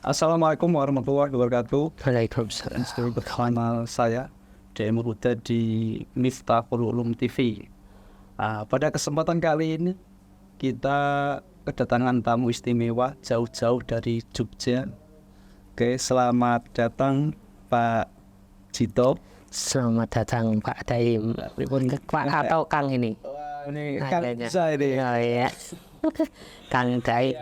Assalamualaikum warahmatullahi wabarakatuh. Waalaikumsalam. Nama saya DM Huda di Miftahul Ulum TV. Pada kesempatan kali ini kita kedatangan tamu istimewa jauh-jauh dari Jogja. Oke, selamat datang Pak Jito. Selamat datang Pak Daim. Pak atau Kang ini? Ini Kang saya ini. Oh iya. Kang Daim.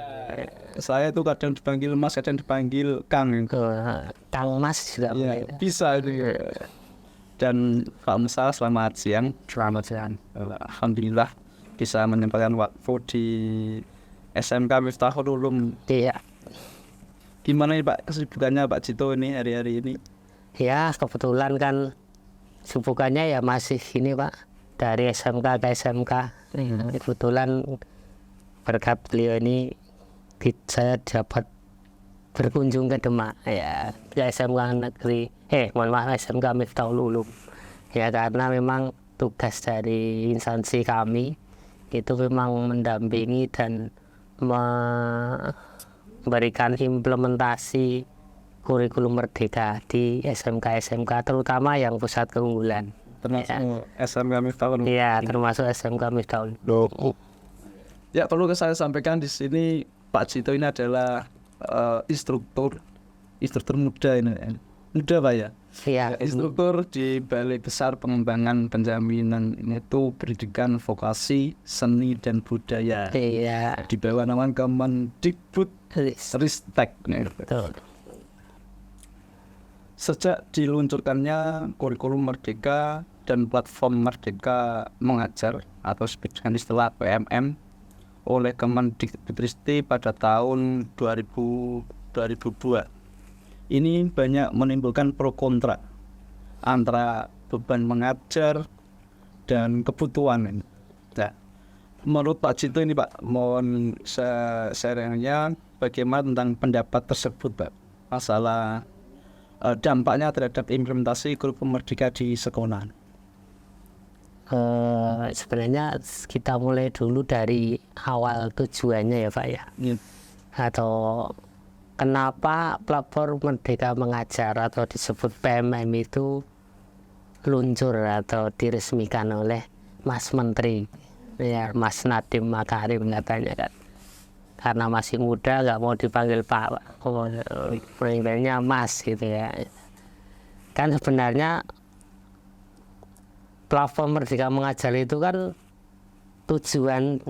Saya itu kadang dipanggil Mas, kadang dipanggil Kang. Kang Mas juga Ya, bisa ini. Dan Pak Musa, selamat siang. Selamat siang. Alhamdulillah bisa menyempatkan waktu di SMK Miftahul Ulum. Iya. Gimana nih Pak kesibukannya Pak Jito ini hari-hari ini? Ya kebetulan kan kesibukannya ya masih ini Pak, dari SMK ke SMK. Kebetulan berkat beliau ini saya dapat berkunjung ke Demak ya, SMK negeri SMK Miftahul Ulum ya, karena memang tugas dari instansi kami itu memang mendampingi dan memberikan implementasi kurikulum merdeka di SMK terutama yang pusat keunggulan Termasuk SMK Miftahul Ulum. Iya, termasuk SMK Miftahul Ulum. Ya, perlu saya sampaikan di sini Pak Jito ini adalah instruktur muda ini. Muda Pak ya? Iya. Instruktur di Balai Besar Pengembangan Penjaminan ini itu pendidikan vokasi, seni dan budaya. Iya. Di bawah naungan Kemendikbud Ristek. Betul. Sejak diluncurkannya kurikulum Merdeka dan platform Merdeka Mengajar atau dengan istilah PMM oleh Kemendikbudristek pada tahun 2002, ini banyak menimbulkan pro kontra antara beban mengajar dan kebutuhan. Nah, menurut Pak Jito ini Pak, mohon sharingnya bagaimana tentang pendapat tersebut Pak, masalah dampaknya terhadap implementasi kurikulum Merdeka di sekolah. Sebenarnya kita mulai dulu dari awal tujuannya ya Pak ya. Atau kenapa platform Merdeka Mengajar atau disebut PMM itu luncur atau diresmikan oleh Mas Menteri ya, Mas Nadiem Makarim katanya kan, karena masih muda nggak mau dipanggil Pak, panggilnya Mas gitu ya. Kan sebenarnya platform Merdeka Mengajar itu kan tujuan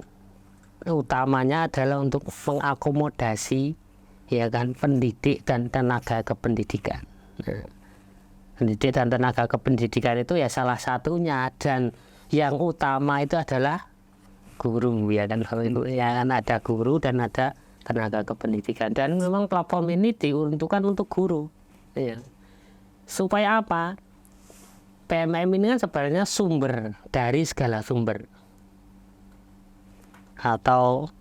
utamanya adalah untuk mengakomodasi ya kan pendidik dan tenaga kependidikan. Pendidik dan tenaga kependidikan itu ya salah satunya, dan yang utama itu adalah guru ya kan, ya kan, ada guru dan ada tenaga kependidikan, dan memang platform ini diuntukkan untuk guru ya. Supaya apa? PMM ini kan sebenarnya sumber dari segala sumber atau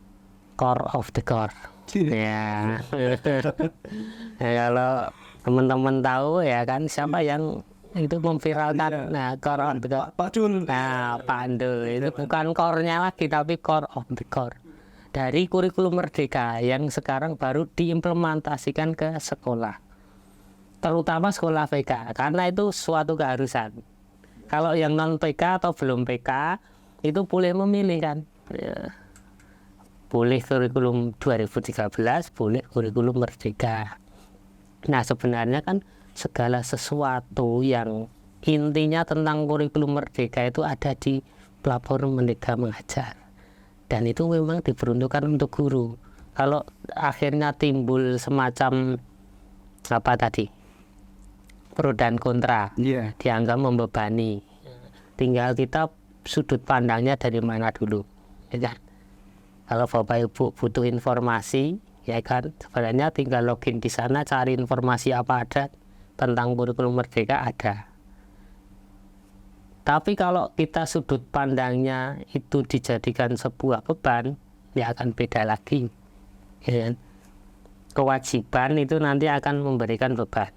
core of the core ya. Ya kalau teman-teman tahu ya kan siapa yang itu memviralkan core of the core, Pak Dul. Pak Dul itu bukan core-nya lagi tapi core of the core dari kurikulum Merdeka yang sekarang baru diimplementasikan ke sekolah, terutama sekolah PK, karena itu suatu keharusan. Kalau yang non PK atau belum PK itu boleh memilih kan ya. Boleh kurikulum 2013, boleh kurikulum Merdeka. Nah sebenarnya kan segala sesuatu yang intinya tentang kurikulum Merdeka itu ada di platform Merdeka Mengajar, dan itu memang diperuntukkan untuk guru. Kalau akhirnya timbul semacam apa tadi, pro dan kontra, dianggap membebani, tinggal kita sudut pandangnya dari mana dulu ya kan. Kalau Bapak Ibu butuh informasi ya kan, sebenarnya tinggal login di sana, cari informasi apa ada tentang kurikulum Merdeka ada. Tapi kalau kita sudut pandangnya itu dijadikan sebuah beban, ya akan beda lagi ya kan? Kewajiban itu nanti akan memberikan beban,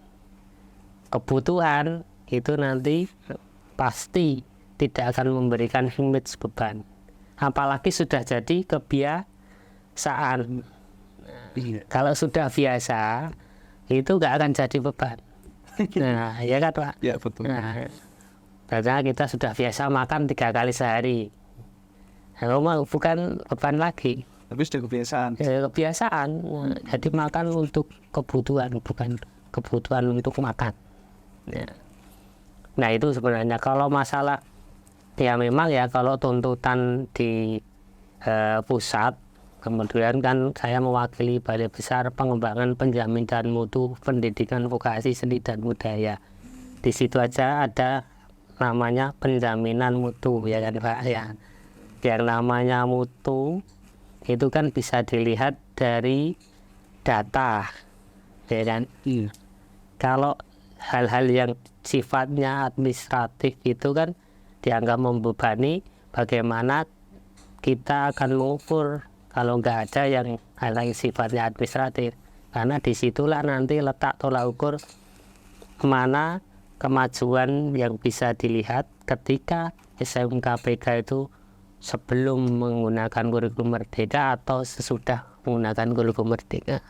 kebutuhan itu nanti pasti tidak akan memberikan image beban, apalagi sudah jadi kebiasaan. Kalau sudah biasa itu nggak akan jadi beban. Nah, ya kan Pak. Ya betul. Nah, karena kita sudah biasa makan 3 kali sehari. Nah, bukan beban lagi. Tapi sudah kebiasaan. Ya, kebiasaan. Nah, jadi makan untuk kebutuhan, bukan kebutuhan untuk makan. Ya. Nah itu sebenarnya kalau masalah ya memang ya kalau tuntutan di pusat, kemudian kan saya mewakili Balai Besar Pengembangan Penjaminan Mutu Pendidikan Vokasi Seni dan Budaya. Di situ aja ada namanya penjaminan mutu ya kan Pak ya. Yang namanya mutu itu kan bisa dilihat dari data ya kan. Kalau hal-hal yang sifatnya administratif itu kan dianggap membebani, bagaimana kita akan mengukur kalau nggak ada yang hal yang sifatnya administratif, karena disitulah nanti letak tolak ukur mana kemajuan yang bisa dilihat ketika SMKPK itu sebelum menggunakan kurikulum merdeka atau sesudah menggunakan kurikulum merdeka.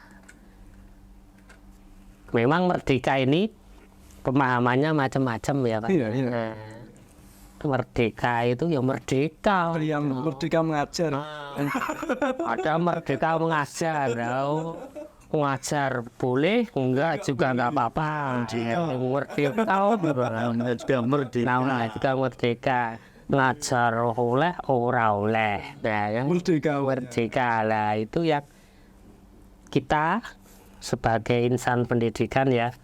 Memang merdeka ini pemahamannya macam-macam ya Pak. Iya. Nah, merdeka itu ya merdeka. Yang merdeka mengajar. Ada merdeka mengajar. Mengajar boleh, enggak juga enggak apa-apa. Merdeka juga merdeka. Ngajar oleh, ora oleh. Nah, yang merdeka lah itu yang kita sebagai insan pendidikan ya,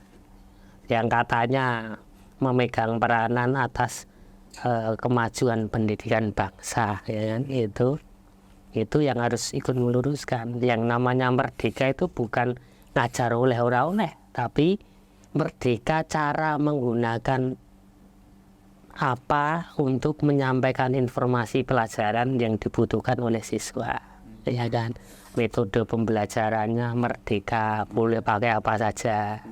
yang katanya memegang peranan atas kemajuan pendidikan bangsa ya kan, itu yang harus ikut meluruskan. Yang namanya merdeka itu bukan ngajar oleh ora oleh, tapi merdeka cara menggunakan apa untuk menyampaikan informasi pelajaran yang dibutuhkan oleh siswa ya kan. Metode pembelajarannya merdeka, boleh pakai apa saja.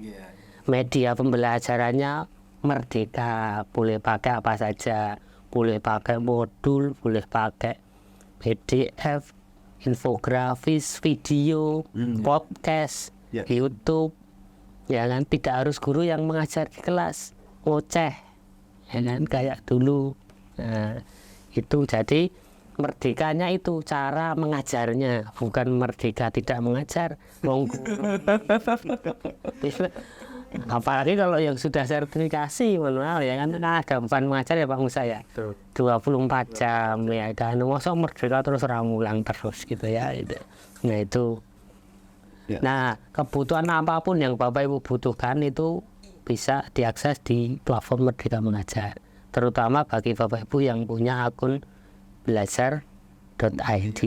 Media pembelajarannya merdeka, boleh pakai apa saja, boleh pakai modul, boleh pakai PDF, infografis, video, podcast, YouTube, ya kan. Tidak harus guru yang mengajar di kelas, ngoceh, ya kan, kayak dulu. Nah, itu jadi merdekanya itu cara mengajarnya, bukan merdeka tidak mengajar. Apalagi kalau yang sudah sertifikasi manual ya kan, ada beban mengajar ya Pak Musa ya, 24 jam ya kan. Masa merdeka terus ramulang terus gitu ya gitu. Nah itu Nah kebutuhan apapun yang Bapak Ibu butuhkan itu bisa diakses di platform Merdeka Mengajar, terutama bagi Bapak Ibu yang punya akun belajar.id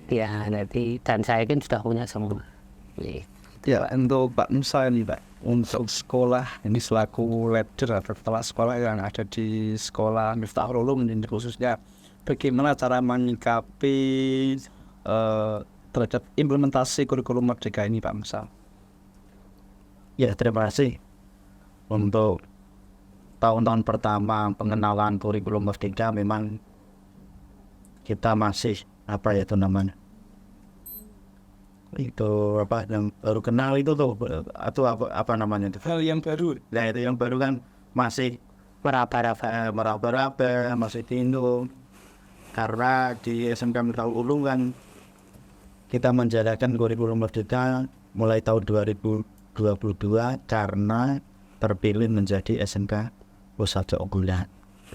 ya nanti, dan saya kan sudah punya semua. Ya, untuk Pak Musa ini Pak, untuk sekolah ini selaku leader atau kepala sekolah yang ada di sekolah Miftahul Ulum ini khususnya, bagaimana cara menyikapi terhadap implementasi kurikulum merdeka ini Pak Musa? Ya, terima kasih. Untuk tahun-tahun pertama pengenalan kurikulum merdeka memang kita masih apa ya itu namanya, itu apa yang baru kenal itu tuh, atau apa namanya itu, Hal yang baru. nah itu yang baru kan masih meraba-raba, masih tindu, karena di SMK Miftahul Ulum kan kita menjalankan kurikulum merdeka mulai tahun 2022 karena terpilih menjadi SMK Pusat Unggulan.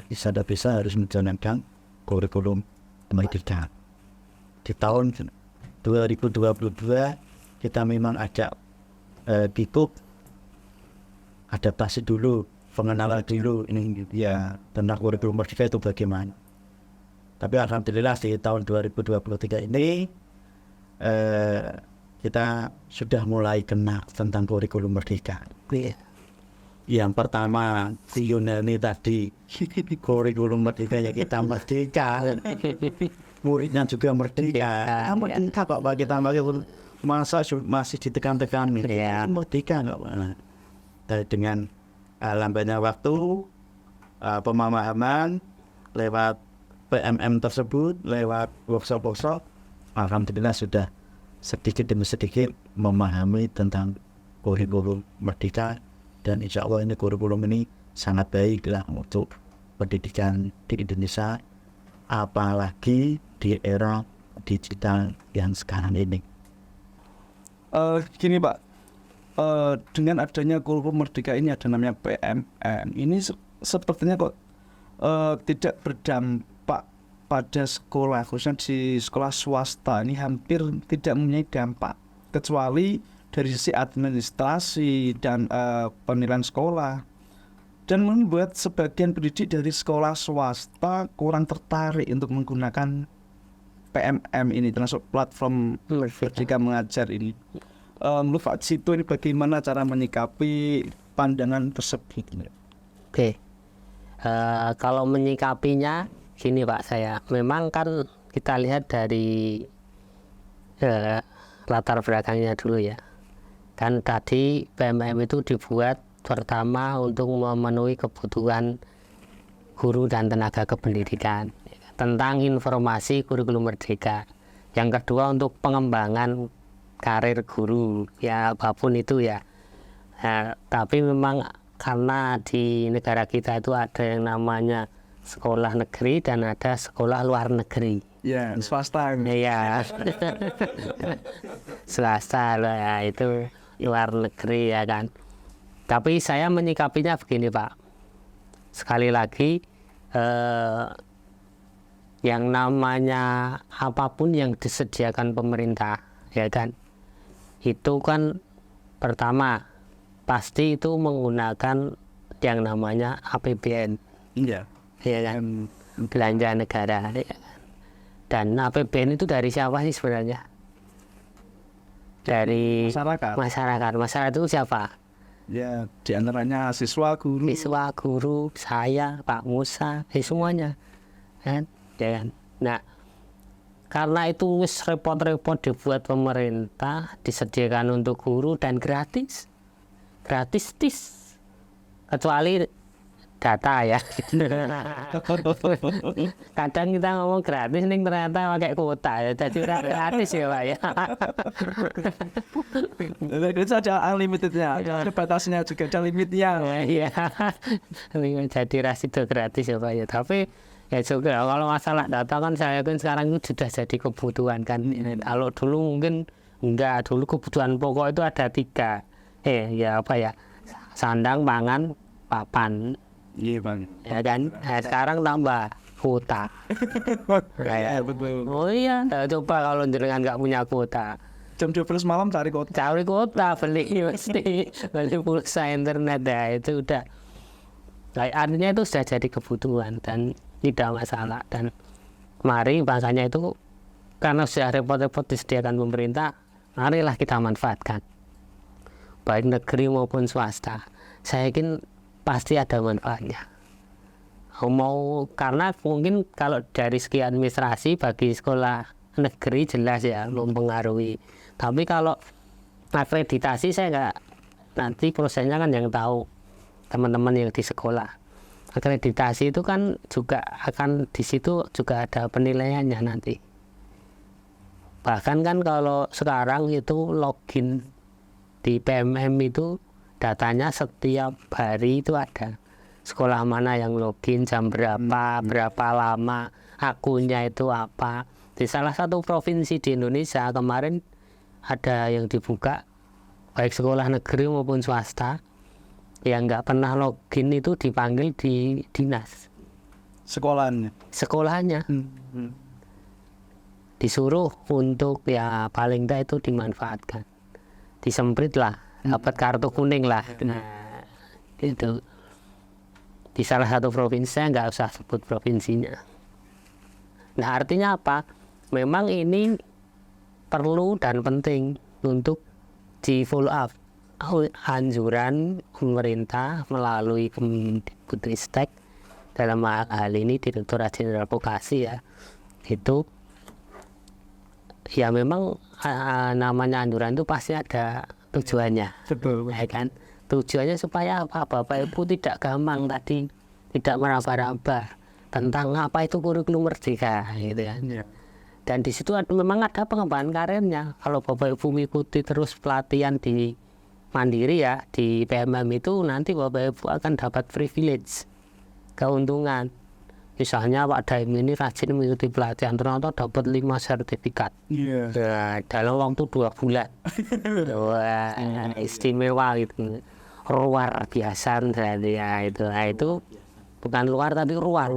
Bisa harus menjalankan kurikulum merdeka. Di tahun 2022 kita memang agak ikut adaptasi dulu, pengenalan dulu ini ya tentang kurikulum merdeka itu bagaimana. Tapi alhamdulillah di tahun 2023 ini kita sudah mulai kenal tentang kurikulum merdeka. Yang pertama ini tadi kurikulum merdeka ya kita merdeka, muridnya juga merdeka. Merdeka kok bagi tambah masa masih ditekan-tekan ya. Merdeka nggak mana. Dengan lambatnya waktu, pemahaman lewat PMM tersebut, lewat workshop, alhamdulillah sudah sedikit demi sedikit memahami tentang kurikulum Merdeka, dan insya Allah ini kurikulum ini sangat baik lah untuk pendidikan di Indonesia, apalagi di era digital yang sekarang ini. Gini Pak, dengan adanya kurikulum Merdeka ini ada namanya PMM. Ini sepertinya kok tidak berdampak pada sekolah, khususnya di sekolah swasta ini hampir tidak mempunyai dampak, kecuali dari sisi administrasi dan penilaian sekolah, dan membuat sebagian pendidik dari sekolah swasta kurang tertarik untuk menggunakan PMM ini, termasuk platform Merdeka Mengajar ini. Menurut Pak Cito ini bagaimana cara menyikapi pandangan tersebut? Oke. Kalau menyikapinya gini Pak, saya memang kan kita lihat dari latar belakangnya dulu ya. Kan tadi PMM itu dibuat pertama untuk memenuhi kebutuhan guru dan tenaga kependidikan tentang informasi kurikulum Merdeka. Yang kedua untuk pengembangan karir guru, ya apapun itu ya. Nah, tapi memang karena di negara kita itu ada yang namanya sekolah negeri dan ada sekolah luar negeri. Ya, swasta. Ya, swasta loh ya, itu luar negeri ya kan. Tapi saya menyikapinya begini Pak. Sekali lagi yang namanya apapun yang disediakan pemerintah ya kan, itu kan pertama pasti itu menggunakan yang namanya APBN. Iya. Ya kan, belanja negara ya kan? Dan APBN itu dari siapa sih sebenarnya? Dari masyarakat itu siapa? Ya, diantaranya siswa, guru, saya, Pak Musa, semuanya kan, ya kan. Nah, karena itu wis repot-repot dibuat pemerintah, disediakan untuk guru dan gratis kecuali data ya. Kadang kita ngomong gratis nih ternyata pakai kuota ya, jadi gratis ya Pak ya. Itu ada unlimitednya, ada batasnya juga, ada limitnya. Iya, jadi rasido gratis ya Pak ya. Tapi ya juga kalau masalah data kan saya kan sekarang itu sudah jadi kebutuhan kan. Kalau dulu mungkin enggak, dulu kebutuhan pokok itu ada 3. Ya apa ya, sandang, pangan, papan. Iya Bang. Ya kan, nah, sekarang tambah kuota. Kayak betul. Oh iya, coba kalau jenengan nggak punya kuota, Jam 12 malam cari kota. beli mesti beli pulsa internet ya, itu udah. Nah, artinya itu sudah jadi kebutuhan dan tidak masalah. Dan mari makanya itu karena sudah repot-repot disediakan pemerintah, marilah kita manfaatkan. Baik negeri maupun swasta. Saya yakin pasti ada manfaatnya. Mau karena mungkin kalau dari segi administrasi bagi sekolah negeri jelas ya mempengaruhi. Tapi kalau akreditasi saya nggak, nanti prosesnya kan yang tahu teman-teman yang di sekolah. Akreditasi itu kan juga akan di situ juga ada penilaiannya nanti. Bahkan kan kalau sekarang itu login di PMM itu datanya setiap hari itu ada. Sekolah mana yang login, jam berapa, berapa lama, akunnya itu apa. Di salah satu provinsi di Indonesia kemarin ada yang dibuka, baik sekolah negeri maupun swasta, yang nggak pernah login itu dipanggil di dinas. Sekolahnya. Disuruh untuk ya paling tidak itu dimanfaatkan. Disemprit lah. Dapat kartu kuning lah. Nah, itu di salah satu provinsi, saya nggak usah sebut provinsinya. Nah, artinya apa? Memang ini perlu dan penting untuk di follow up anjuran pemerintah melalui Kemdikbudristek, dalam hal ini Direktorat Jenderal Vokasi ya, itu ya memang namanya anjuran itu pasti ada tujuannya. Betul. Ya kan? Tujuannya supaya apa? Bapak Ibu tidak gampang tadi, tidak meraba-raba tentang apa itu kurikulum Merdeka gitu kan. Ya. Dan di situ memang ada pengembangan karirnya. Kalau Bapak Ibu mengikuti terus pelatihan di mandiri ya di PMM itu nanti Bapak Ibu akan dapat privilege, keuntungan. Misalnya Pak Daim ini rajin mengikuti pelatihan, ternyata dapat 5 sertifikat. Iya. Nah, dalam waktu 2 bulan. Wah, istimewa gitu. Luar biasa berarti ya itu. Nah, itu bukan luar tapi luar.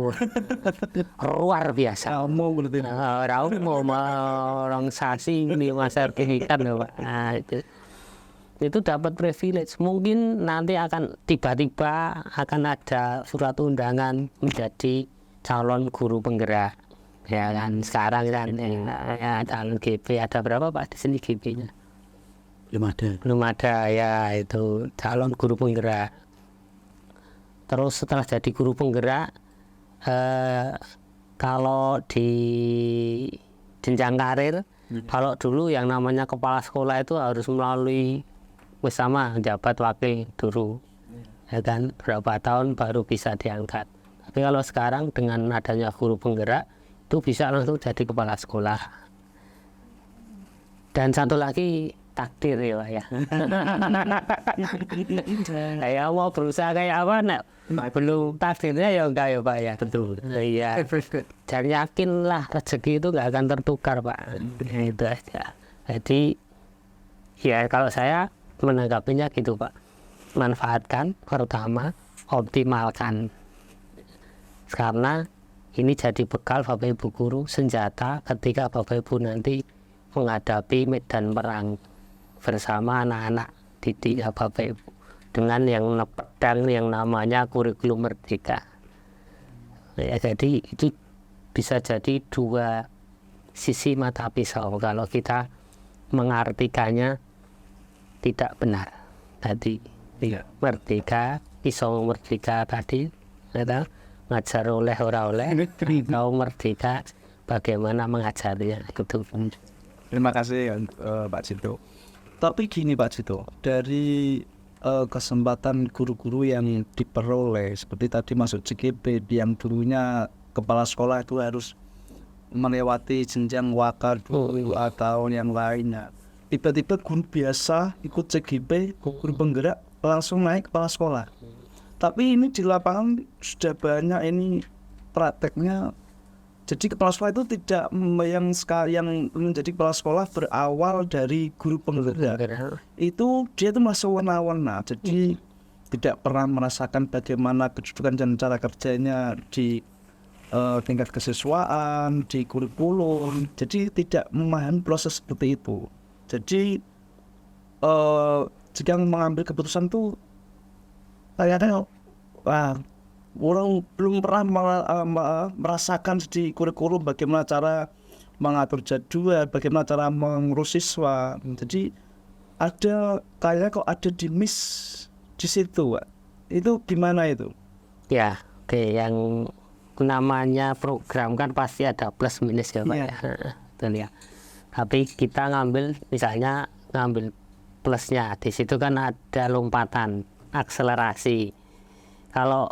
Luar biasa. Kamu berarti. Orang mau orang sasi 5 sertifikat loh, Pak. Nah, itu dapat privilege. Mungkin nanti akan tiba-tiba akan ada surat undangan menjadi calon guru penggerak, ya kan. Sekarang kan ya, calon GP ada berapa Pak di sini GP-nya? Belum ada ya, itu calon guru penggerak. Terus setelah jadi guru penggerak, kalau di jenjang karir, kalau dulu yang namanya kepala sekolah itu harus melalui bersama jabat wakil guru, ya kan, berapa tahun baru bisa diangkat. Tapi kalau sekarang dengan adanya guru penggerak itu bisa langsung jadi kepala sekolah. Dan satu lagi takdir ya Pak ya. Saya mau berusaha kayak apa nak? Belum takdirnya ya enggak ya Pak ya. Betul. Iya. Dan yakinlah rezeki itu enggak akan tertukar Pak. Itu aja. Jadi ya kalau saya menanggapinya gitu Pak. Manfaatkan, pertama optimalkan. Karena ini jadi bekal Bapak Ibu guru, senjata ketika Bapak Ibu nanti menghadapi medan perang bersama anak-anak didik ya Bapak Ibu, dengan yang pedang yang namanya kurikulum merdeka. Ya, jadi itu bisa jadi dua sisi mata pisau kalau kita mengartikannya tidak benar. Tadi merdeka, pisau merdeka tadi, ya, ngajar oleh ora oleh, kau merdeka bagaimana mengajarnya itu. Terima kasih Pak Cito. Tapi gini Pak Cito, dari kesempatan guru-guru yang diperoleh seperti tadi masuk CGP yang dulunya kepala sekolah itu harus melewati jenjang wakar dulu atau yang lainnya. Tiba-tiba guru biasa ikut CGP, guru penggerak langsung naik kepala sekolah. Tapi ini di lapangan sudah banyak ini prakteknya. Jadi kepala sekolah itu tidak yang menjadi kepala sekolah berawal dari guru penggerak. Itu dia itu masih warna-warna. Jadi tidak pernah merasakan bagaimana kedudukan dan cara kerjanya di tingkat kesiswaan, di kurikulum. Jadi tidak memahami proses seperti itu. Jadi jika mengambil keputusan itu kayaknya orang belum pernah merasakan di kurikulum bagaimana cara mengatur jadwal, bagaimana cara mengurus siswa. Jadi ada kayaknya kok ada di miss di situ, Pak. Itu gimana itu? Ya, oke, yang namanya program kan pasti ada plus minus ya Pak. Iya. Ya. Betul ya. Tapi kita ngambil misalnya ngambil plusnya, di situ kan ada lompatan, akselerasi. Kalau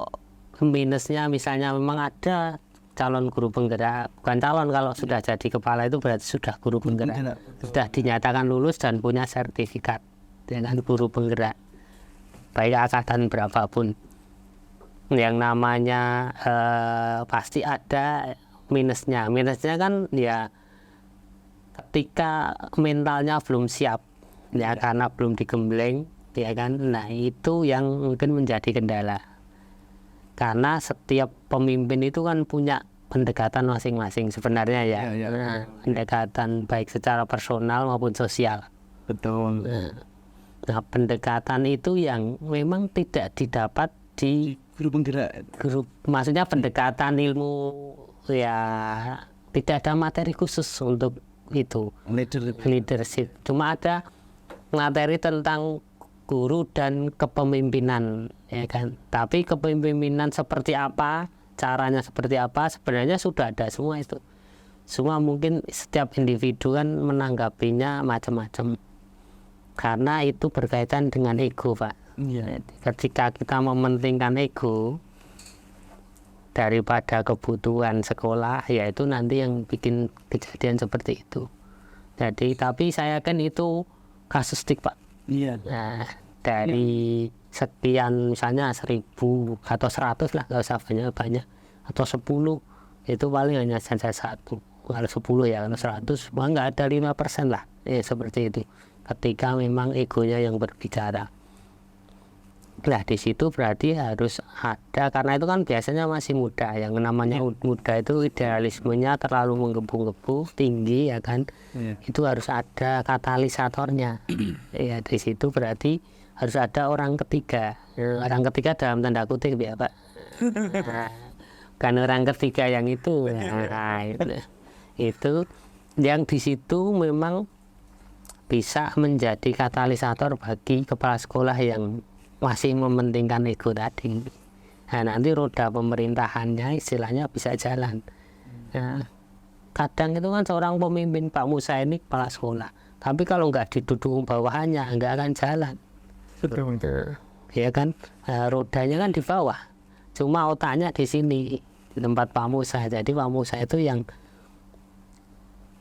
minusnya misalnya memang ada calon guru penggerak, bukan calon, kalau sudah jadi kepala itu berarti sudah guru penggerak, sudah dinyatakan lulus dan punya sertifikat dengan guru penggerak, baik angkatan berapapun. Yang namanya pasti ada minusnya. Minusnya kan ya ketika mentalnya belum siap, ya karena belum digembleng, ya kan. Nah itu yang mungkin menjadi kendala. Karena setiap pemimpin itu kan punya pendekatan masing-masing sebenarnya ya. Nah, pendekatan baik secara personal maupun sosial. Betul. Nah pendekatan itu yang memang tidak didapat di Guru penggerak. Maksudnya pendekatan ilmu ya tidak ada materi khusus untuk itu. Leadership. Cuma ada materi tentang guru dan kepemimpinan, ya kan. Tapi kepemimpinan seperti apa, caranya seperti apa, sebenarnya sudah ada semua itu. Semua mungkin setiap individu kan menanggapinya macam-macam. Karena itu berkaitan dengan ego, Pak. Iya. Ketika kita mementingkan ego daripada kebutuhan sekolah, ya itu nanti yang bikin kejadian seperti itu. Jadi, tapi saya kan itu kasustik Pak. Iya. Nah, dari sekian misalnya 1000 atau 100 lah, nggak usah banyak atau 10 itu paling hanya saja 1. Kalau 10 ya, kalau 100 mah nggak ada 5% lah, seperti itu ketika memang egonya yang berbicara. Nah di situ berarti harus ada, karena itu kan biasanya masih muda, yang namanya muda itu idealismenya terlalu menggebu-gebu tinggi ya kan. Itu harus ada katalisatornya. Ya di situ berarti harus ada orang ketiga. Orang ketiga dalam tanda kutip ya Pak. Kan orang ketiga yang itu. Nah, itu yang di situ memang bisa menjadi katalisator bagi kepala sekolah yang masih mementingkan ego tadi. Nah, nanti roda pemerintahannya istilahnya bisa jalan. Nah, kadang itu kan seorang pemimpin, Pak Musa ini kepala sekolah, tapi kalau nggak didukung bawahannya nggak akan jalan. Ya kan, nah, rodanya kan di bawah, cuma otaknya di sini, di tempat Pak Musa. Jadi Pak Musa itu yang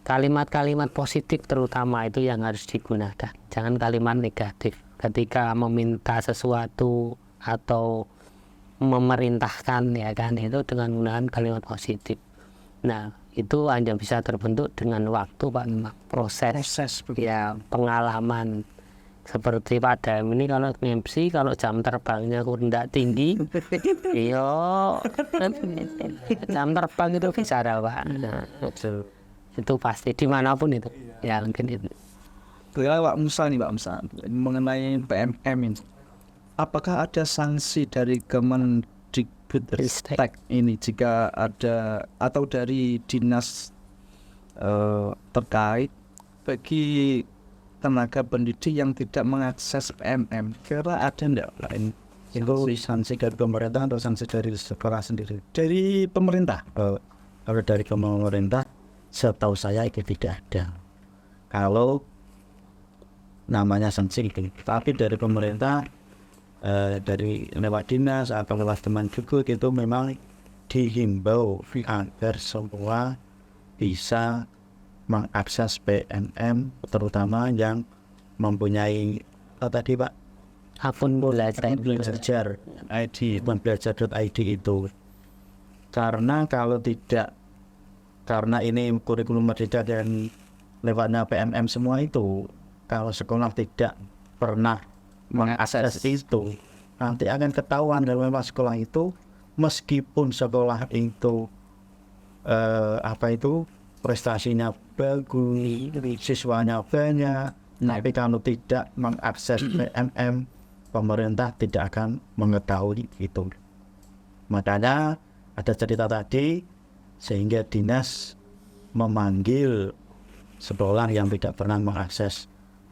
kalimat-kalimat positif terutama itu yang harus digunakan, jangan kalimat negatif ketika meminta sesuatu atau memerintahkan ya kan, itu dengan menggunakan kalimat positif. Nah itu hanya bisa terbentuk dengan waktu Pak, proses ya, pengalaman. Seperti Pak Daim ini kalau MC, kalau jam terbangnya rendah tinggi iyo jam terbang itu bicara Pak. Nah, itu pasti dimanapun itu ya, mungkin itu. Pak Musa nih, Pak Musa, mengenai PMM ini, apakah ada sanksi dari Kemendikbudristek ini jika ada, atau dari dinas terkait bagi tenaga pendidik yang tidak mengakses PMM? Kira ada enggak lain? Itu sanksi dari pemerintah atau sanksi dari sekolah sendiri? Dari pemerintah. Kalau dari pemerintah, setahu saya itu tidak ada. Kalau namanya sanksi itu, tapi dari pemerintah, dari lewat dinas atau lewat teman juga itu memang dihimbau agar semua bisa mengakses PMM, terutama yang mempunyai tadi Pak, akun belajar belajar.id itu. Karena kalau tidak, karena ini kurikulum merdeka dan lewatnya PMM semua itu, kalau sekolah tidak pernah mengakses itu, nanti akan ketahuan dari memang sekolah itu, meskipun sekolah itu prestasinya bagus, siswanya banyak, tapi kalau tidak mengakses PMM, pemerintah tidak akan mengetahui itu. Makanya ada cerita tadi, sehingga dinas memanggil sekolah yang tidak pernah mengakses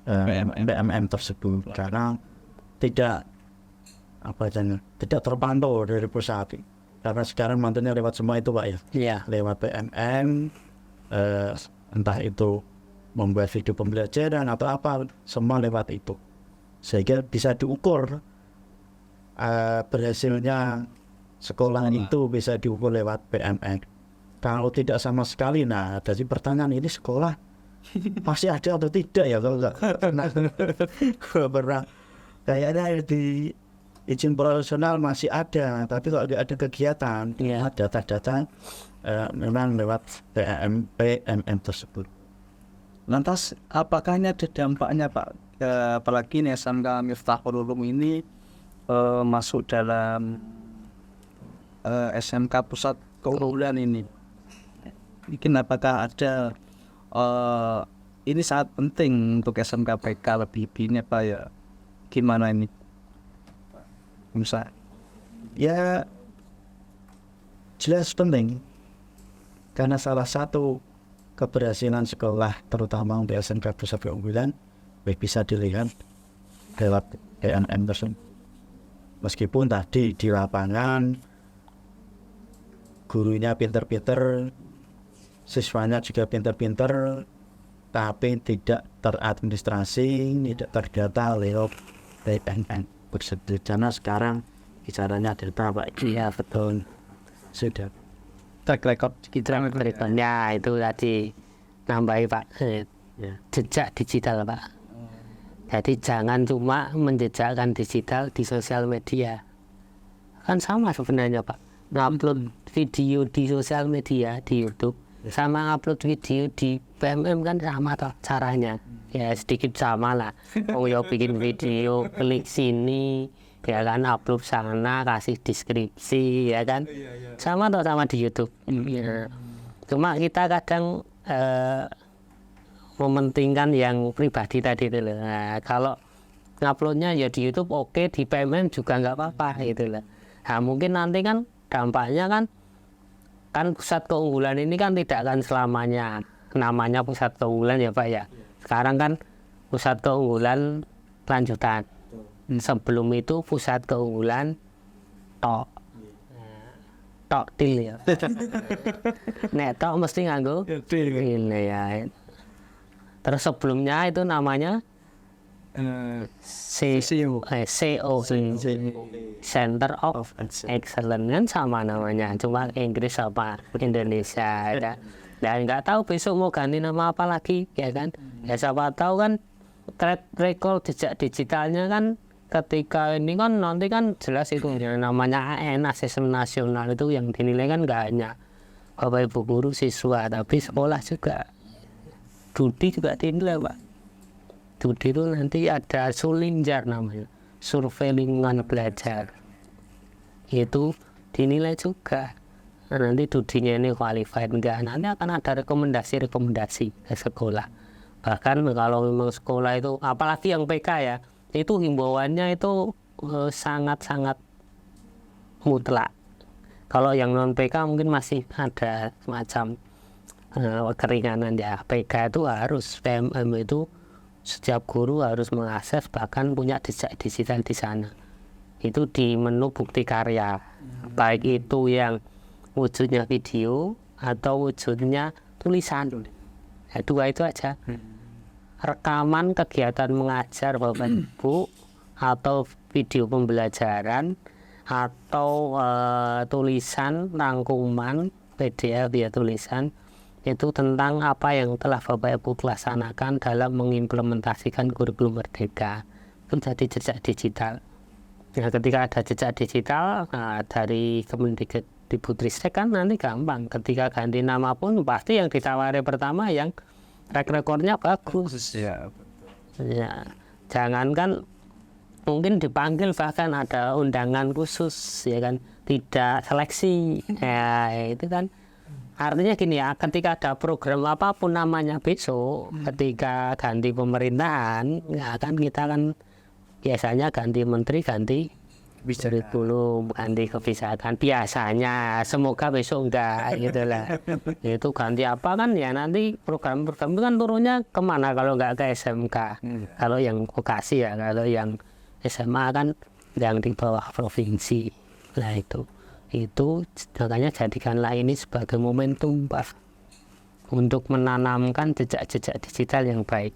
PMM tersebut, karena tidak terpantau dari pusat. Karena sekarang mantunya lewat semua itu Pak ya, lewat PMM, entah itu membuat video pembelajaran atau apa, semua lewat itu, sehingga bisa diukur berhasilnya sekolah itu bisa diukur lewat PMM. Kalau tidak sama sekali, nah jadi pertanyaan, ini sekolah masih ada atau tidak ya? Kalau nggak pernah, kayaknya di izin profesional masih ada, tapi kalau nggak ada kegiatan, data-data memang lewat PMM tersebut. Lantas apakah ini ada dampaknya Pak? Apalagi nih SMK Miftahul Ulum ini masuk dalam SMK Pusat Keunggulan ini. Mungkin apakah ada ini sangat penting untuk SMK PK lebih-lebihnya Pak ya? Gimana ini? Bisa? Ya jelas penting, karena salah satu keberhasilan sekolah terutama untuk SMK Pusat Keunggulan bisa dilihat lewat PMM tersebut. Meskipun tadi di lapangan gurunya pinter-pinter, siswanya juga pinter-pinter, tapi tidak teradministrasi, tidak terdata lewat PMM tersebut. Karena sekarang bicaranya data Pak. Iya betul. Sudah Track record kita ya itu tadi nambahi Pak, jejak digital Pak. Jadi jangan cuma menjejakkan digital di sosial media. Kan sama sebenarnya Pak. Ngupload video di sosial media di YouTube sama ngupload video di PMM kan sama toh caranya. Ya sedikit sama lah. Oh ya bikin video, klik sini, ya kan upload sana, kasih deskripsi, ya kan. Sama toh sama di YouTube. Ya. Cuma kita kadang mementingkan yang pribadi tadi itu loh. Nah, kalau nguploadnya ya di YouTube oke, di PMM juga nggak apa-apa gitu loh. Nah mungkin nanti kan dampaknya kan pusat keunggulan ini kan tidak akan selamanya namanya pusat keunggulan ya Pak ya. Sekarang kan pusat keunggulan lanjutan. Sebelum itu pusat keunggulan tok til ya. Nek tok mesti nganggo ini ya. Terus sebelumnya itu namanya CO, Center of Excellence kan sama namanya, cuma Inggris apa Indonesia ada. Dan nggak tahu besok mau ganti nama apa lagi, ya kan? Ya siapa tahu kan track record jejak digitalnya kan ketika ini kan nanti kan jelas itu yang namanya AN Asesmen Nasional itu yang dinilai kan nggak hanya Bapak Ibu guru siswa tapi sekolah juga. Studi juga dinilai Pak. Studi itu nanti ada Sulinjar namanya, survei lingkungan belajar. Itu dinilai juga. Nah, nanti studinya ini qualified enggak, nanti akan ada rekomendasi ke sekolah. Bahkan kalau memang sekolah itu, apalagi yang PK ya, itu himbauannya itu sangat-sangat mutlak. Kalau yang non PK mungkin masih ada semacam keringanan ya. PK itu harus, PMM itu setiap guru harus mengakses, bahkan punya jejak digital di sana. Itu di menu bukti karya, baik itu yang wujudnya video atau wujudnya tulisan. Ya, dua itu aja. Rekaman kegiatan mengajar Bapak Ibu atau video pembelajaran atau tulisan rangkuman PDF ya tulisan itu tentang apa yang telah Bapak Ibu laksanakan dalam mengimplementasikan kurikulum Merdeka. Itu jadi jejak digital. Nah, ketika ada jejak digital dari Kemendikbudristek kan nanti gampang. Ketika ganti nama pun pasti yang ditawari pertama yang track recordnya bagus. Ya. Jangankan mungkin dipanggil bahkan ada undangan khusus ya kan, tidak seleksi. Ya itu kan. Artinya gini ya, ketika ada program apapun namanya besok, ketika ganti pemerintahan, ya kan kita kan biasanya ganti menteri, ganti kurikulum, ganti kebijakan biasanya. Semoga besok enggak gitu lah. Itu ganti apa kan ya nanti program-program itu kan turunnya kemana kalau enggak ke SMK. Kalau yang vokasi ya, kalau yang SMA kan yang di bawah provinsi. Nah itu makanya jadikanlah ini sebagai momentum Pak untuk menanamkan jejak-jejak digital yang baik.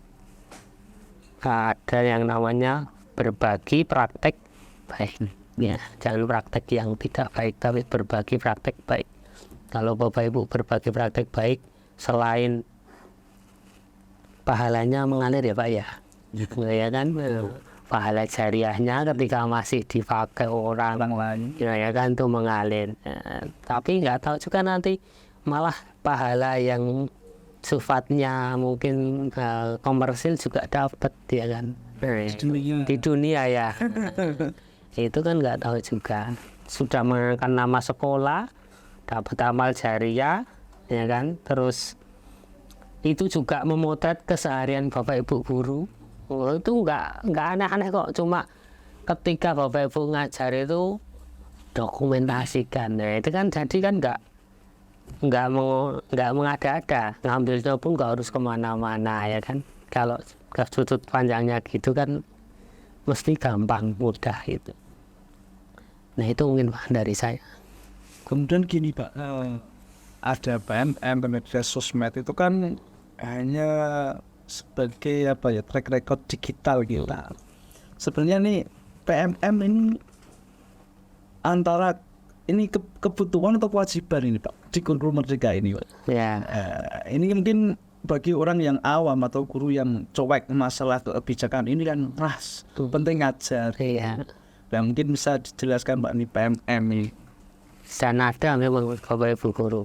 Ada yang namanya berbagi praktek baik ya, jangan praktek yang tidak baik tapi berbagi praktek baik. Kalau Bapak Ibu berbagi praktek baik, selain pahalanya mengalir ya Pak ya, ya kan, pahala jariahnya ketika masih dipakai orang lain. ya kan tuh mengalir. Tapi nggak tahu juga nanti malah pahala yang sifatnya mungkin komersil juga dapat ya kan di dunia ya. Itu kan nggak tahu juga. Sudah mengangkat nama sekolah, dapat amal jariah ya kan, terus itu juga memotret keseharian Bapak Ibu guru. Itu nggak aneh-aneh kok, cuma ketika Bapak Ibu ngajar itu dokumentasikan. Nah itu kan jadi kan nggak mengada-ada, ngambilnya pun nggak harus kemana-mana ya kan. Kalau ke sudut panjangnya gitu kan mesti gampang, mudah itu. Nah itu mungkin Pak dari saya. Kemudian gini Pak, ada PMM, media sosmed itu kan hanya sebagai apa ya, track record digital kita. Sebenarnya nih PMM ini antara ini kebutuhan atau kewajiban ini Pak di kurikulum Merdeka ini Pak. Ya. Ini mungkin bagi orang yang awam atau guru yang cuek masalah kebijakan ini kan keras, penting ngajar. Iya. Nah, mungkin bisa dijelaskan Pak nih PMM ini. Dan ada memang Bapak Ibu guru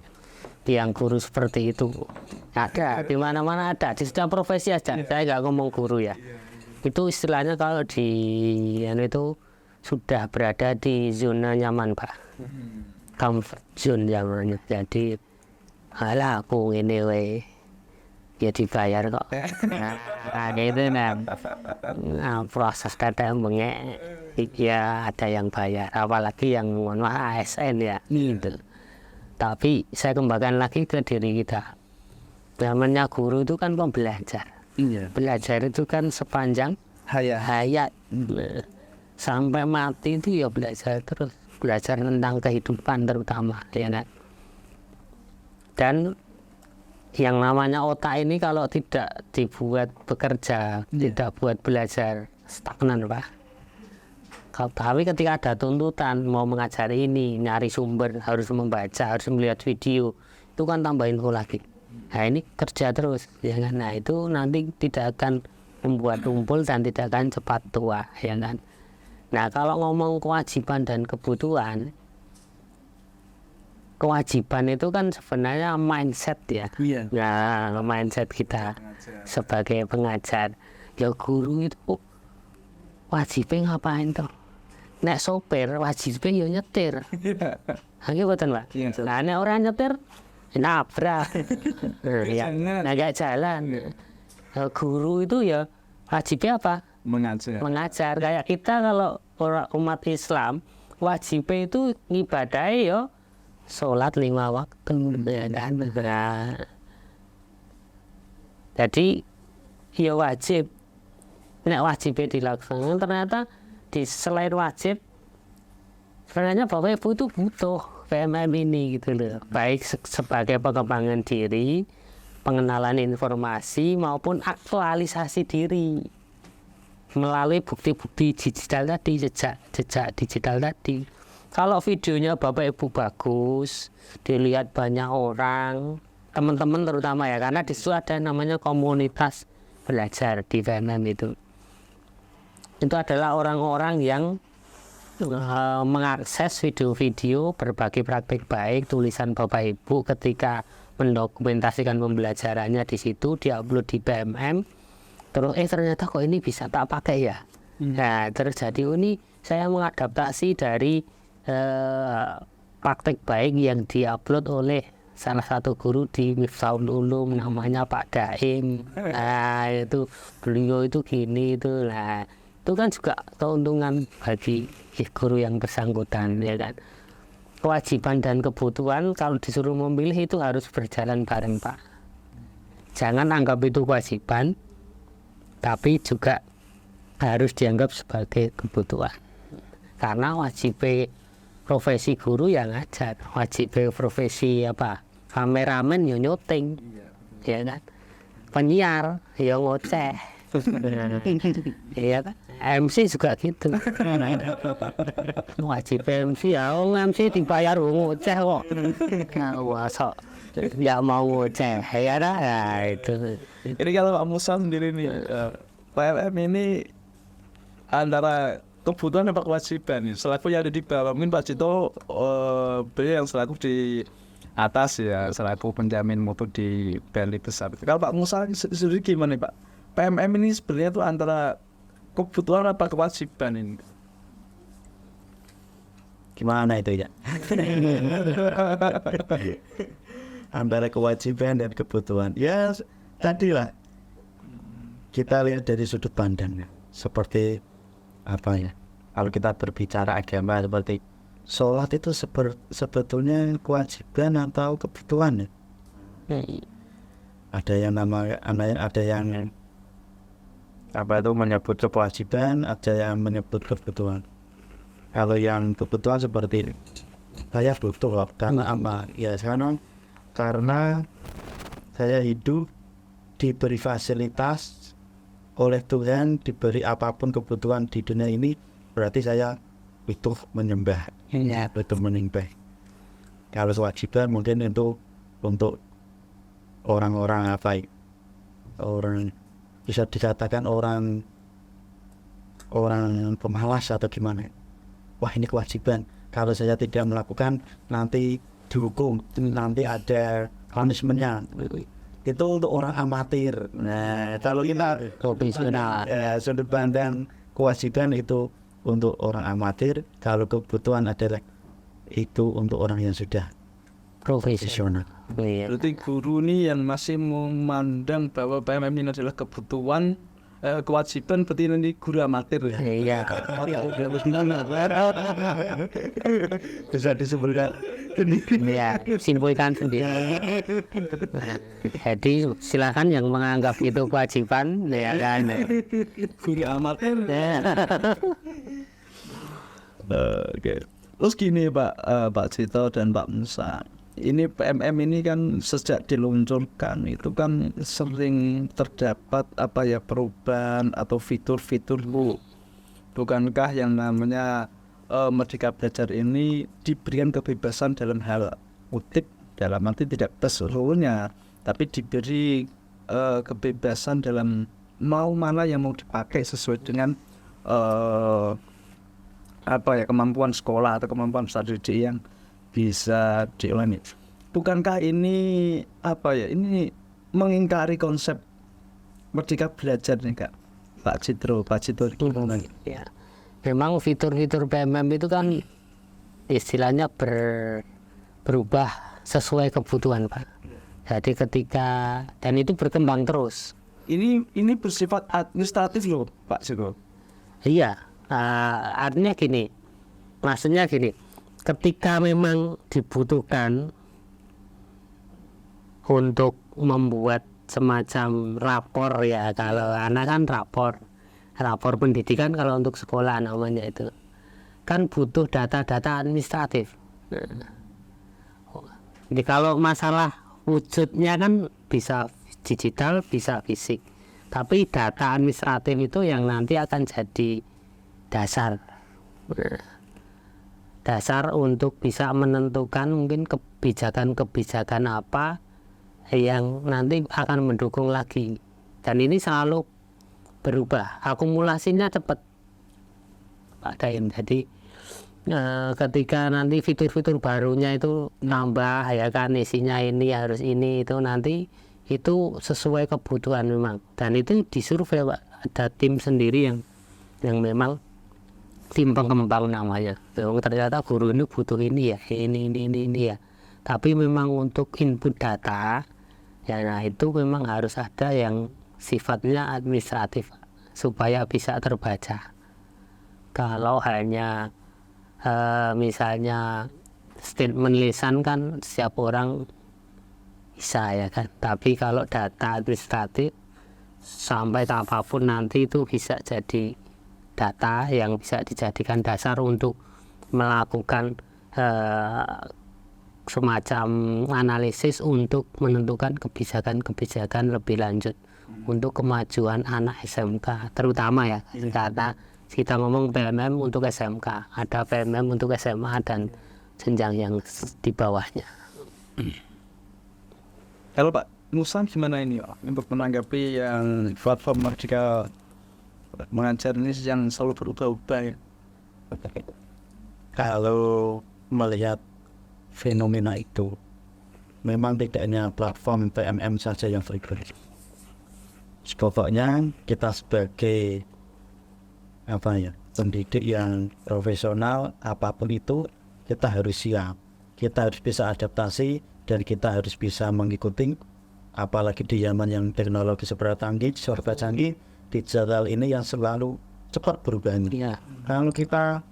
yang guru seperti itu, ada di mana-mana, ada di setiap profesi aja. Saya nggak ngomong guru ya, itu istilahnya kalau di itu sudah berada di zona nyaman Pak, comfort zone namanya. Jadi alah aku ini ya dibayar kok. Nah gitu nah proses teteh bengek ya ada yang bayar, apalagi yang mohon maaf ASN ya gitu. Tapi saya kembangkan lagi ke diri kita, namanya guru itu kan pembelajar. Belajar itu kan sepanjang hayat sampai mati itu ya belajar terus, belajar tentang kehidupan terutama ya kan. Dan yang namanya otak ini kalau tidak dibuat bekerja, tidak buat belajar, stagnan Pak. Tapi ketika ada tuntutan mau mengajari ini, nyari sumber, harus membaca, harus melihat video, itu kan tambahin lagi. Nah ini kerja terus, ya kan. Nah itu nanti tidak akan membuat tumpul dan tidak akan cepat tua, ya kan. Nah kalau ngomong kewajiban dan kebutuhan, kewajiban itu kan sebenarnya mindset ya. Nah, mindset kita sebagai pengajar. Ya guru itu wajibnya ngapain tuh? Nek sopir wajibnya ya nyetir. Hanya betul Pak. Nah, nek orang nyetir nabrak. Ya, nggak jalan. Guru itu ya wajibnya apa? Mengajar. Kayak kita kalau orang umat Islam wajibnya itu ngibadahi ya sholat 5 waktu ya kan. Nah, jadi ya wajib, nek wajibnya dilaksanakan ternyata di selain wajib sebenarnya Bapak Ibu itu butuh PMM ini gitu loh, baik sebagai pengembangan diri, pengenalan informasi maupun aktualisasi diri melalui bukti-bukti digital tadi, jejak digital tadi. Kalau videonya Bapak Ibu bagus, dilihat banyak orang, teman-teman terutama ya, karena di situ ada namanya komunitas belajar di PMM itu. Itu adalah orang-orang yang mengakses video-video berbagi praktik baik, tulisan Bapak Ibu ketika mendokumentasikan pembelajarannya di situ, diupload di PMM. Terus ternyata kok ini bisa tak pakai ya. Nah terus jadi ini saya mengadaptasi dari praktek baik yang diupload oleh salah satu guru di Miftahul Ulum namanya Pak Daim. Nah itu beliau itu gini itu lah, itu kan juga keuntungan bagi guru yang bersangkutan ya kan. Kewajiban dan kebutuhan kalau disuruh memilih itu harus berjalan bareng Pak. Jangan anggap itu kewajiban, tapi juga harus dianggap sebagai kebutuhan. Karena wajib profesi guru yang ngajar, wajib profesi apa kameramen ya nyuting, ya kan, penyiar ya ngoceh, ya kan, MC juga gitu, wajib MC ya, MC dibayar ngoceh kok, wah sok ya mau ngoceh, ya dah, ya itu. Ini kalau Pak Musa sendiri nih, PMM ini antara kebutuhan apa kewajiban nih? Selaku yang ada di bawah, mungkin Pak Cito beliau yang selaku di atas ya, selaku penjamin mutu di BLI besar. Kalau Pak Musa sendiri gimana Pak? PMM ini sebenarnya itu antara kebutuhan apa kewajiban ini? Gimana itu ya? Antara kewajiban dan kebutuhan. Ya tadilah kita lihat dari sudut pandang, seperti apa ya, kalau kita berbicara agama seperti sholat itu sebetulnya kewajiban atau kebutuhan ya? Ada yang ada yang apa itu menyebut kewajiban, ada yang menyebut kebutuhan. Kalau yang kebutuhan seperti ini, saya butuh karena apa ya, sekarang karena saya hidup diberi fasilitas oleh Tuhan, diberi apapun kebutuhan di dunia ini, berarti saya butuh menyembah, butuh menyembah. Kalau kewajiban mungkin itu untuk orang-orang apa bisa dikatakan orang pemalas atau gimana. Wah, ini kewajiban, kalau saya tidak melakukan nanti dihukum, nanti ada punishment-nya. Itu untuk orang amatir. Nah, kalau kita Profesional. sudut pandang kewajiban itu untuk orang amatir, kalau kebutuhan adalah itu untuk orang yang sudah Profesional. profesional. Iya. Berarti guru ini yang masih memandang bahwa PMM ini adalah kebutuhan, kewajiban, berarti ini guru amatir ya. Iya. Bisa disebutkan. Ya, simpulkan sendiri. Jadi silakan yang menganggap itu kewajiban, ya kan. Guru amatir. Oke. Terus gini Pak Cito dan Pak Musa, ini PMM ini kan sejak diluncurkan itu kan sering terdapat perubahan atau fitur-fitur bu. Bukankah yang namanya Merdeka Belajar ini diberikan kebebasan dalam hal kutip, dalam arti tidak seluruhnya, tapi diberi kebebasan dalam mau mana yang mau dipakai sesuai dengan kemampuan sekolah atau kemampuan peserta didik yang bisa diulangi. Bukankah ini ini mengingkari konsep Merdeka Belajar nih Kak? Pak Cito Ya. Memang fitur-fitur PMM itu kan istilahnya berubah sesuai kebutuhan Pak. Jadi dan itu berkembang terus. Ini bersifat administratif loh Pak Cito. Iya, artinya gini, maksudnya gini, ketika memang dibutuhkan untuk membuat semacam rapor ya, kalau anak kan rapor pendidikan kalau untuk sekolah namanya itu kan butuh data-data administratif. Jadi kalau masalah wujudnya kan bisa digital, bisa fisik, tapi data administratif itu yang nanti akan jadi dasar untuk bisa menentukan mungkin kebijakan-kebijakan apa yang nanti akan mendukung lagi. Dan ini selalu berubah, akumulasinya cepat Pak Daim. Jadi ketika nanti fitur-fitur barunya itu nambah ya kan, isinya ini harus ini itu nanti itu sesuai kebutuhan memang, dan itu disurvei Pak, ada tim sendiri yang memang tim pengembang namanya. Ternyata guru ini butuh ini ya, ini ya, tapi memang untuk input data ya, nah itu memang harus ada yang sifatnya administratif supaya bisa terbaca. Kalau hanya misalnya statement lisan kan setiap orang bisa ya kan, tapi kalau data administratif sampai apapun nanti itu bisa jadi data yang bisa dijadikan dasar untuk melakukan semacam analisis untuk menentukan kebijakan-kebijakan lebih lanjut untuk kemajuan anak SMK terutama ya, karena kita ngomong PMM untuk SMK, ada PMM untuk SMA dan jenjang yang di bawahnya. Kalau Pak Musa gimana ini untuk menanggapi yang platform Merdeka Mengajar ini yang selalu berubah-ubah ya? Kalau melihat fenomena itu, memang tidak hanya platform PMM saja yang berubah. Pokoknya kita sebagai pendidik yang profesional apapun itu, kita harus siap, kita harus bisa adaptasi, dan kita harus bisa mengikuti. Apalagi di zaman yang teknologi serba canggih, digital ini yang selalu cepat berubah. Ya. Kalau kita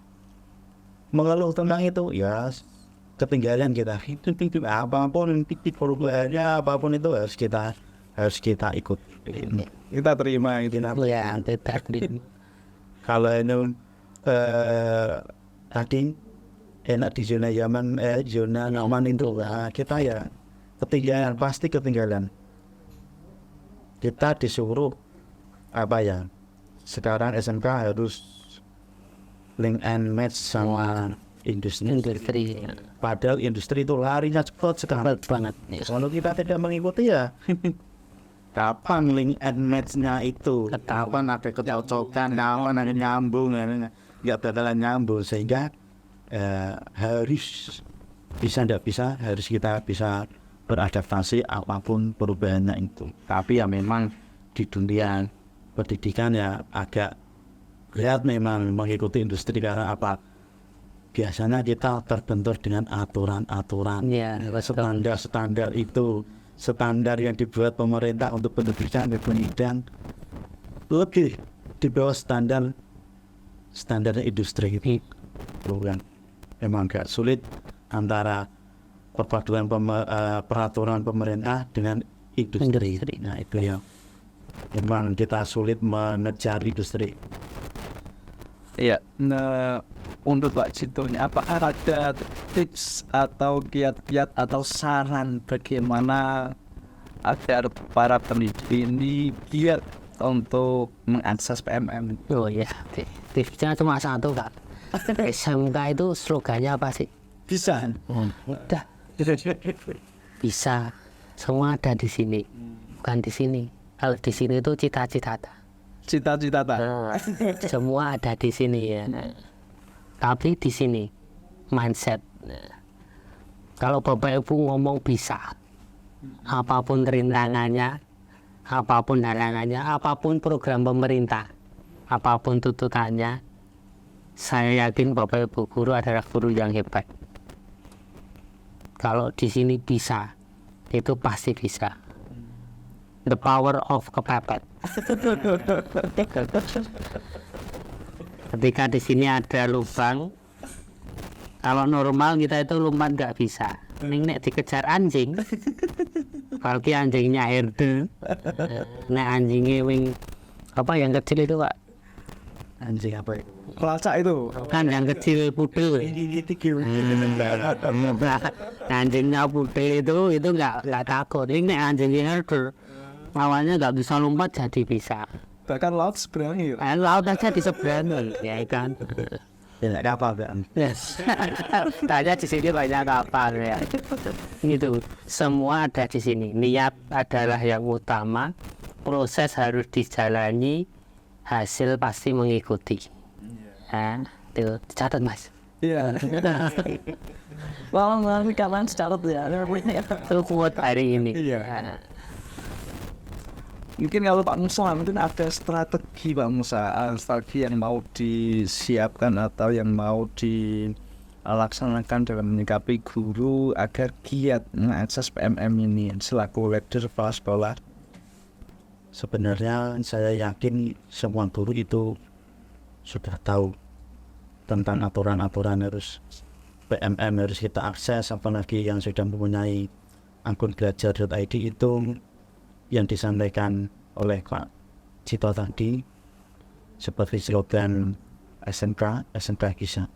mengeluh tentang itu, ya ketinggalan kita. Apapun titik perubahannya, apapun itu harus kita ikut. Kita terima itu. Ya, Kalau ini tadi enak di zona nyaman itu, kita ya ketinggalan, pasti ketinggalan. Kita disuruh sekarang SMK harus link and match sama industri. Padahal industri itu larinya cepat sekali. Cepat banget. Kalau kita tidak mengikuti ya kapan link and match-nya itu, kapan ada kecocokan, kapan ada nyambung, nggak bakalan nyambung, sehingga harus harus kita bisa beradaptasi apapun perubahannya itu. Tapi ya memang di dunia pendidikan ya agak berat memang mengikuti industri, karena apa? Biasanya kita terbentur dengan aturan-aturan, Ya, betul. standar-standar itu, standar yang dibuat pemerintah untuk pendidikan dan pendidikan lebih di bawah standar industri itu. Kan memang agak sulit antara perpaduan peraturan pemerintah dengan industri. Nah itu ya, memang kita sulit mengejar industri. Iya, nah untuk Pak Cito ini apakah ada tips atau kiat-kiat atau saran bagaimana agar para pendidik ini giat untuk mengakses PMM? Oh iya, tipsnya cuma satu Kak. SMK itu slogannya apa sih? Bisa. Udah, bisa. Semua ada di sini, bukan di sini. Kalau di sini itu cita-cita. Cita-cita tak? Semua ada di sini ya. Tapi di sini mindset. Kalau Bapak Ibu ngomong bisa, apapun rintangannya, apapun halangannya, apapun program pemerintah, apapun tuntutannya, saya yakin Bapak Ibu guru adalah guru yang hebat. Kalau di sini bisa, itu pasti bisa. The power of kepepet. Ketika di sini ada lubang, kalau normal kita itu lompat nggak bisa. Ini nek dikejar anjing, apalagi anjingnya herde, nek anjingnya wing apa yang kecil itu Pak? Anjing apa itu? Pelacak itu. Kan yang kecil putih. Anjingnya putih itu nggak takut. Ini nek anjingnya herde, awalnya nggak bisa lompat jadi bisa. Bahkan laut seberangnya. Laut aja di seberang, ya kan. Tidak ada apa kan? Yes. Tanya di sini banyak kapal ya. Gitu. Semua ada di sini. Niat adalah yang utama. Proses harus dijalani. Hasil pasti mengikuti. Ya, itu catat Mas. Iya. Well, kapan catat ya? Itu kuat hari ini. Iya. Mungkin kalau Pak Musa mungkin ada strategi Pak Musa, strategi yang mau disiapkan atau yang mau dilaksanakan dalam menyikapi guru agar giat mengakses PMM ini selaku leader kepala sekolah. Sebenarnya saya yakin semua guru itu sudah tahu tentang aturan-aturan harus PMM harus kita akses, apalagi yang sudah mempunyai akun belajar.id itu yang disampaikan oleh Pak Cito tadi seperti slogan SMK bisa.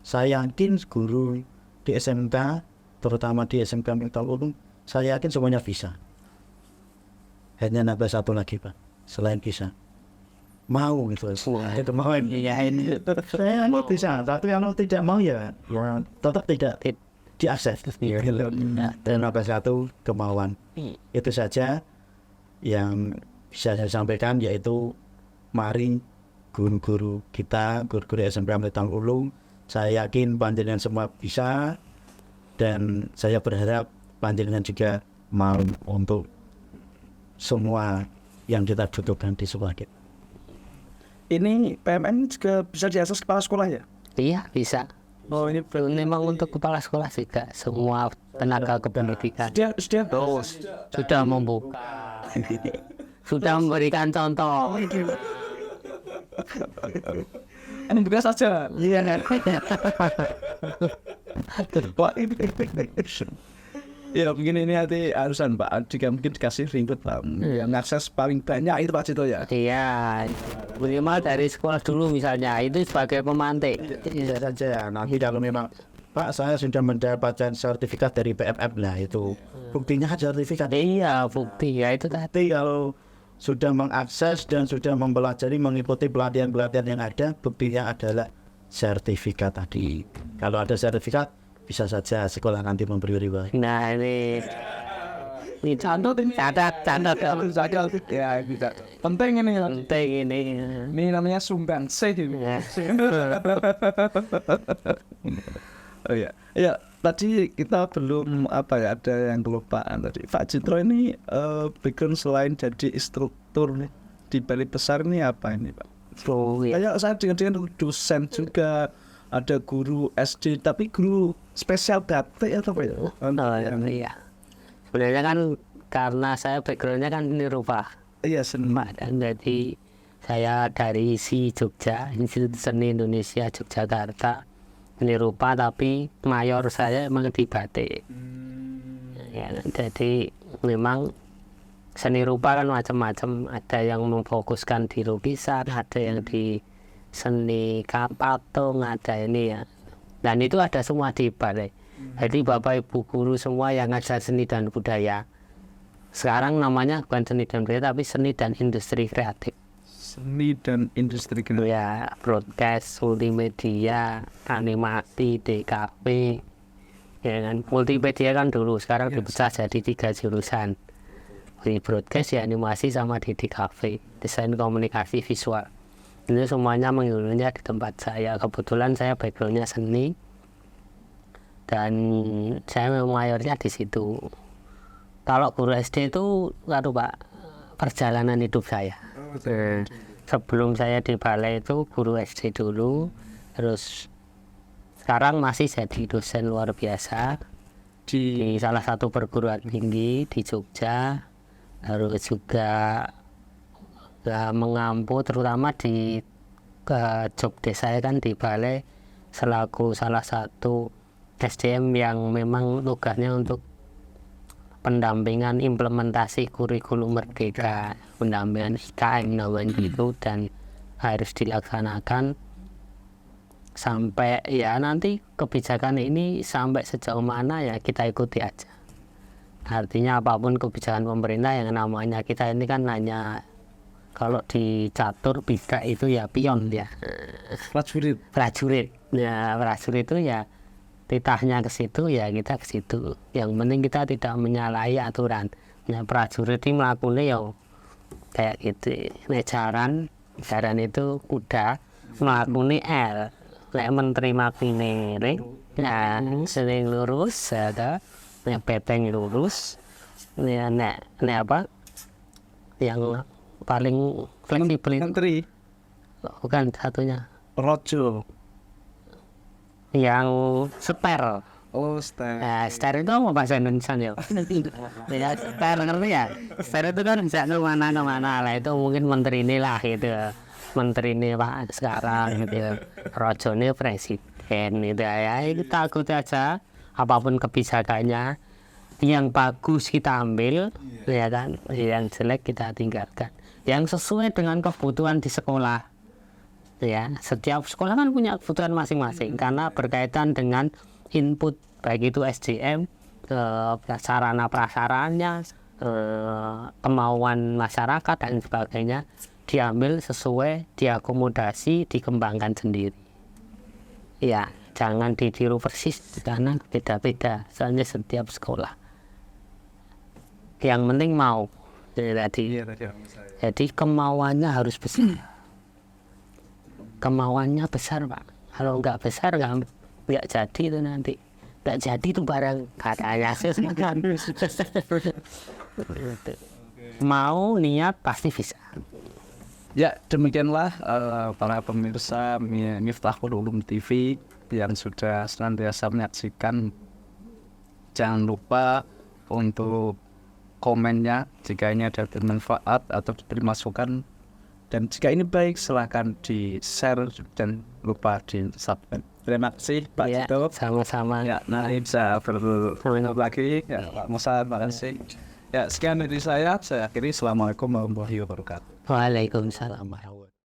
Saya yakin guru di SMK, terutama di SMK Mental Ulung, saya yakin semuanya bisa. Hanya nambah satu lagi Pak, selain bisa mau gitu. Itu mau ya ini. Saya mau bisa, tapi kalau tidak mau ya tetap tidak diakses. Dan nambah satu kemauan. Itu saja yang bisa saya sampaikan, yaitu mari guru-guru kita, guru-guru SMK Mental Ulung, saya yakin panjenengan semua bisa, dan saya berharap panjenengan juga mau untuk semua yang kita butuhkan di sekolah kita. Ini PMM juga bisa diakses kepala sekolah ya? Iya bisa. Oh ini Memang untuk kepala sekolah juga semua tenaga kependidikan sudah membuka, sudah memberikan contoh. ini juga saja. Iya. Pak ya mungkin ini nanti harusan Pak, juga mungkin dikasih ringkut Pak. Yang akses paling banyak itu Pak Cito ya? Iya, minimal dari sekolah dulu misalnya, itu sebagai pemantik. Iya saja ya, nanti kalau memang Pak saya sudah mendapatkan sertifikat dari PMM, lah itu buktinya sertifikat. Iya, bukti ya itu tadi. Tapi kalau sudah mengakses dan sudah mempelajari mengikuti pelatihan-pelatihan yang ada, buktinya adalah sertifikat tadi. Kalau ada sertifikat, bisa saja sekolah nanti memberi reward. Nah ini Catat. Ya bisa. Penting ini. Penting ini. Ini namanya sumbangsih. Ya. Oh ya, ya tadi kita belum apa ya, ada yang kelupaan tadi. Pak Citro ini background selain jadi instruktur di Balai Besar ini apa ini Pak? Oh ya. Kayak saya dengan dosen juga, ada guru SD tapi guru spesial batik atau apa ya? Oh iya. Sebenarnya kan karena saya backgroundnya kan seni rupa, Iya seni. dan jadi saya dari Jogja, Institut Seni Indonesia Yogyakarta, seni rupa, tapi mayor saya emang di batik. Ya, jadi memang seni rupa kan macam-macam, ada yang memfokuskan di lukisan, ada yang di seni patung, ada ini ya, dan itu ada semua di balai. Jadi Bapak Ibu guru semua yang ngajar seni dan budaya, sekarang namanya bukan seni dan budaya tapi seni dan industri kreatif. Seni dan industri kreatif. Ya, broadcast, multimedia, animasi, DKP, ya kan. Multimedia kan dulu, sekarang dipecah jadi 3 jurusan. Di broadcast ya animasi sama di DKP, desain komunikasi visual. Ini semuanya mengilmunya di tempat saya. Kebetulan saya backgroundnya seni dan saya memang mayornya di situ. Kalau guru SD itu Pak, perjalanan hidup saya. Sebelum saya di balai itu guru SD dulu, terus sekarang masih jadi dosen luar biasa di salah satu perguruan tinggi di Jogja. Harus juga mengampu terutama di job desk saya kan di balai selaku salah satu SDM yang memang tugasnya untuk pendampingan implementasi kurikulum merdeka, pendampingan IKM namanya itu, dan harus dilaksanakan sampai ya nanti kebijakan ini sampai sejauh mana ya kita ikuti aja. Artinya apapun kebijakan pemerintah, yang namanya kita ini kan hanya kalau di catur bidak itu ya pion ya, prajurit ya, prajurit itu ya titahnya ke situ ya kita ke situ. Yang penting kita tidak menyalahi aturan. Ya prajurit ini melakukannya ya kayak gitu. Nek jaran itu kuda melakukannya L. Nek menerima kinere ya sering lurus ada. Nek peteng lurus. Nek apa? Yang paling fleksibel itu Menteri bukan satunya. Rojo. Yang seter. Oh, star. Nah, seter itu apa bahasa Indonesia ya? Ya, seter ngerti ya? Seter itu kan bisa kemana-kemana lah, itu mungkin menteri ini lah gitu. Menteri ini Pak sekarang gitu. Rojo ini presiden gitu ya. Kita ikuti aja apapun kebijakannya. Yang bagus kita ambil, ya kan? Yang jelek kita tinggalkan. Yang sesuai dengan kebutuhan di sekolah. Ya, setiap sekolah kan punya kebutuhan masing-masing karena berkaitan dengan input baik itu SDM, sarana prasarannya, kemauan masyarakat dan sebagainya diambil sesuai, diakomodasi, dikembangkan sendiri. Ya, jangan ditiru persis karena beda-beda soalnya setiap sekolah. Yang penting mau. Jadi kemauannya harus besar. Kemauannya besar Pak, kalau nggak besar nggak jadi itu nanti, nggak jadi itu barang katanya mau niat pasti bisa. Ya demikianlah para pemirsa Miftahul Ulum TV yang sudah senantiasa menyaksikan. Jangan lupa untuk komennya jika ini ada bermanfaat atau diberi masukan. Dan jika ini baik, silahkan di-share dan lupa di-subscribe. Terima kasih Pak Ya, Cito. sama-sama. Ya, nanti bisa bertemu lagi. Ya, Pak Musa, terima kasih. Ya, sekian dari saya akhiri. Assalamualaikum warahmatullahi wabarakatuh. Waalaikumsalam.